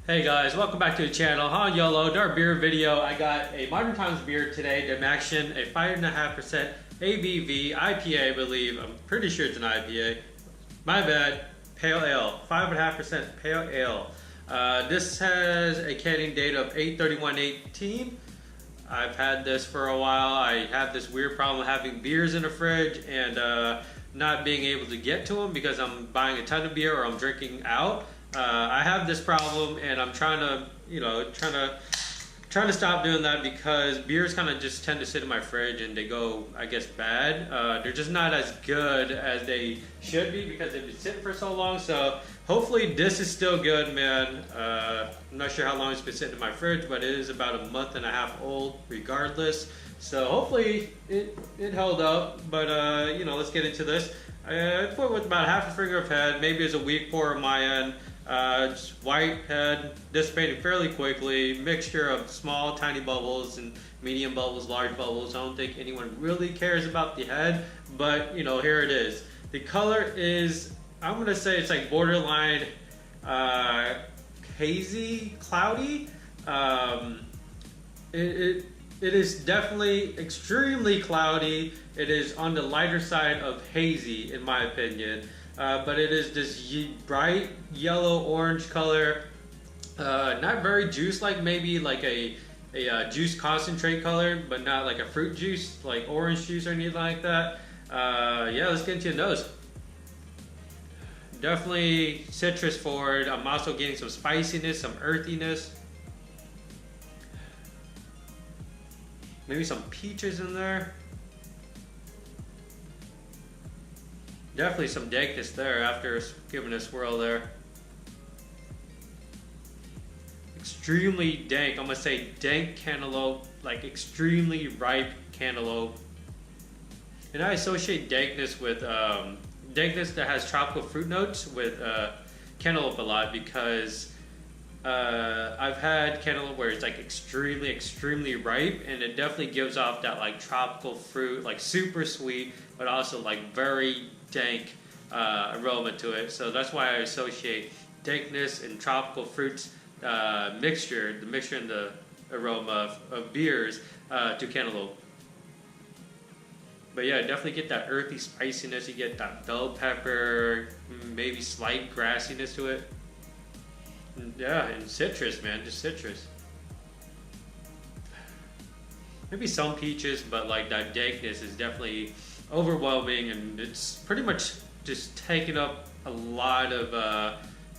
Hey guys, welcome back to the channel. Han YOLO, another beer video. I got a Modern Times beer today, Dymaxion, a 5.5% ABV IPA, I believe. I'm pretty sure it's an IPA. My bad, Pale Ale, 5.5% Pale Ale. This has a canning date of 8/31/18. I've had this for a while. I have this weird problem having beers in the fridge and not being able to get to them because I'm buying a ton of beer or I'm drinking out. I have this problem, and I'm trying to stop doing that because beers kind of just tend to sit in my fridge and they go, I guess, bad. They're just not as good as they should be because they've been sitting for so long. So hopefully this is still good, man. I'm not sure how long it's been sitting in my fridge, but it is about a month and a half old regardless. So hopefully it held up. But let's get into this. I put with about half a finger of head. Maybe it's a weak pour on my end. Just white head, dissipating fairly quickly, mixture of small tiny bubbles and medium bubbles, large bubbles. I don't think anyone really cares about the head, but here it is. The color is, I'm gonna say it's like borderline hazy, cloudy. It is definitely extremely cloudy. It is on the lighter side of hazy in my opinion. But it is this bright yellow orange color, not very juice like, maybe like a juice concentrate color, but not like a fruit juice like orange juice or anything like that. Yeah, let's get into the nose. Definitely citrus forward. I'm also getting some spiciness, some earthiness, maybe some peaches in there. Definitely some dankness there after giving a swirl there. Extremely dank. I'm gonna say dank cantaloupe, like extremely ripe cantaloupe. And I associate dankness with dankness that has tropical fruit notes with cantaloupe a lot because I've had cantaloupe where it's like extremely ripe, and it definitely gives off that like tropical fruit, like super sweet, but also like very dank aroma to it. So that's why I associate dankness and tropical fruits mixture, the mixture and the aroma of beers to cantaloupe. But yeah, definitely get that earthy spiciness. You get that bell pepper, maybe slight grassiness to it. Yeah, and citrus, man, just citrus. Maybe some peaches, but like that dankness is definitely overwhelming, and it's pretty much just taking up a lot of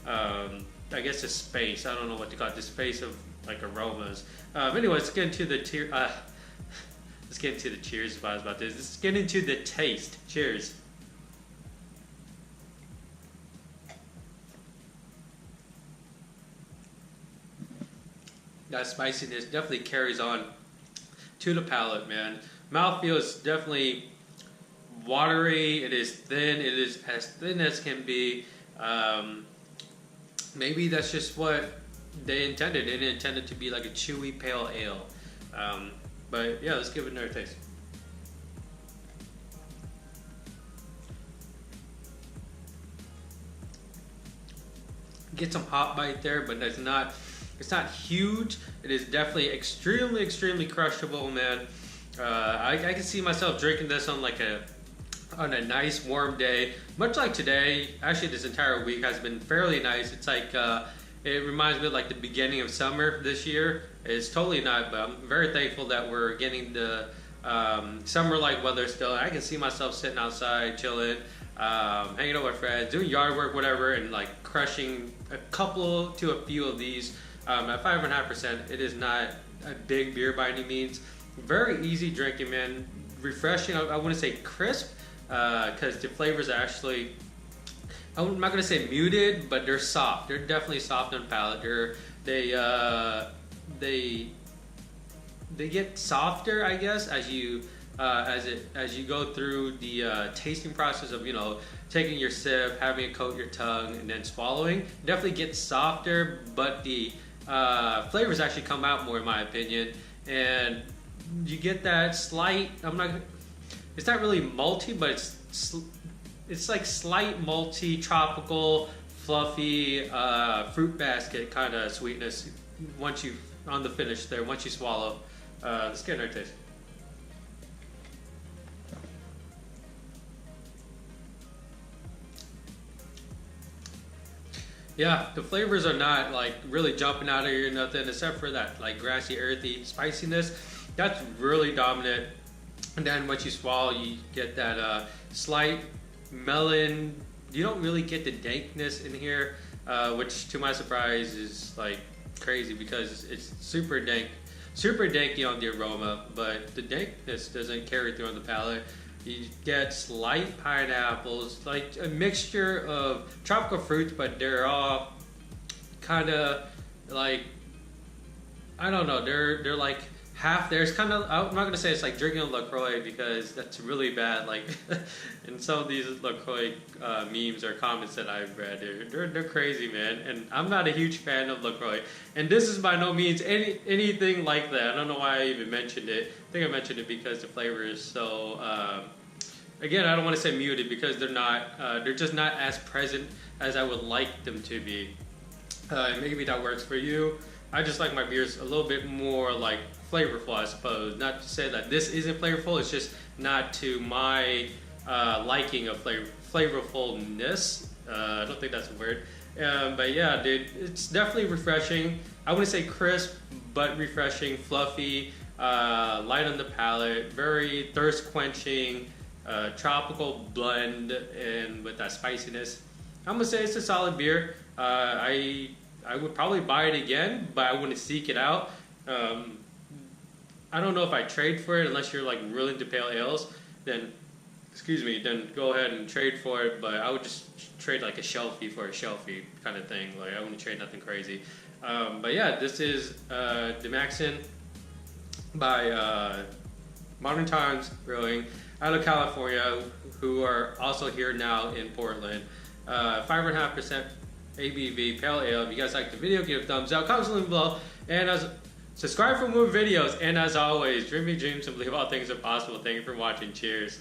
I guess the space. I don't know what to call it, the space of like aromas. Anyway, let's get into the let's get into the cheers if I was about this. Let's get into the taste. Cheers. That spiciness definitely carries on to the palate, man. Mouthfeel is definitely watery. It is thin. It is as thin as can be. Maybe that's just what they intended. They didn't intend it to be like a chewy pale ale. But yeah, let's give it another taste. Get some hop bite there, but it's not huge. It is definitely extremely crushable, man. I can see myself drinking this on a nice warm day, much like today. Actually, this entire week has been fairly nice. It's like it reminds me of like the beginning of summer this year. It's totally not, but I'm very thankful that we're getting the summer-like weather still. I can see myself sitting outside, chilling, hanging out with friends, doing yard work, whatever, and like crushing a couple to a few of these. At 5.5%, it is not a big beer by any means. Very easy drinking, man. Refreshing. I wouldn't say crisp, because the flavors are actually, I'm not gonna say muted, but they're soft. They're definitely soft on palate. They get softer, I guess, as you go through the tasting process of taking your sip, having it coat your tongue, and then swallowing. Definitely gets softer, but the flavors actually come out more, in my opinion, and you get that slight. It's not really malty, but it's like slight malty, tropical fluffy fruit basket kind of sweetness once you on the finish there. Once you swallow, let's get another taste. Yeah, the flavors are not like really jumping out of you or nothing, except for that like grassy, earthy spiciness. That's really dominant. And then once you swallow, you get that slight melon. You don't really get the dankness in here, which to my surprise is like crazy because it's super danky on the aroma, but the dankness doesn't carry through on the palate. You get slight pineapples, like a mixture of tropical fruits, but they're all kind of like, I don't know, they're like half there. It's kind of, I'm not gonna say it's like drinking a LaCroix because that's really bad. Like, and some of these LaCroix memes or comments that I've read, they're crazy, man. And I'm not a huge fan of LaCroix, and this is by no means anything like that. I don't know why I even mentioned it. I think I mentioned it because the flavor is so. Again, I don't want to say muted because they're not. They're just not as present as I would like them to be. Maybe that works for you. I just like my beers a little bit more like flavorful, I suppose. Not to say that this isn't flavorful. It's just not to my liking of flavorfulness. I don't think that's a word. But yeah, dude, it's definitely refreshing. I wouldn't say crisp, but refreshing, fluffy, light on the palate, very thirst quenching. Tropical blend and with that spiciness. I'm gonna say it's a solid beer. I would probably buy it again, but I wouldn't seek it out. I don't know if I trade for it unless you're like really into pale ales. Then go ahead and trade for it. But I would just trade like a shelfie for a shelfie kind of thing. Like I wouldn't trade nothing crazy. But yeah, this is Dymaxion by Modern Times Brewing out of California, who are also here now in Portland. 5.5% ABV Pale Ale. If you guys liked the video, give it a thumbs up, comment down below, and subscribe for more videos. And as always, dream big dreams and believe all things are possible. Thank you for watching. Cheers.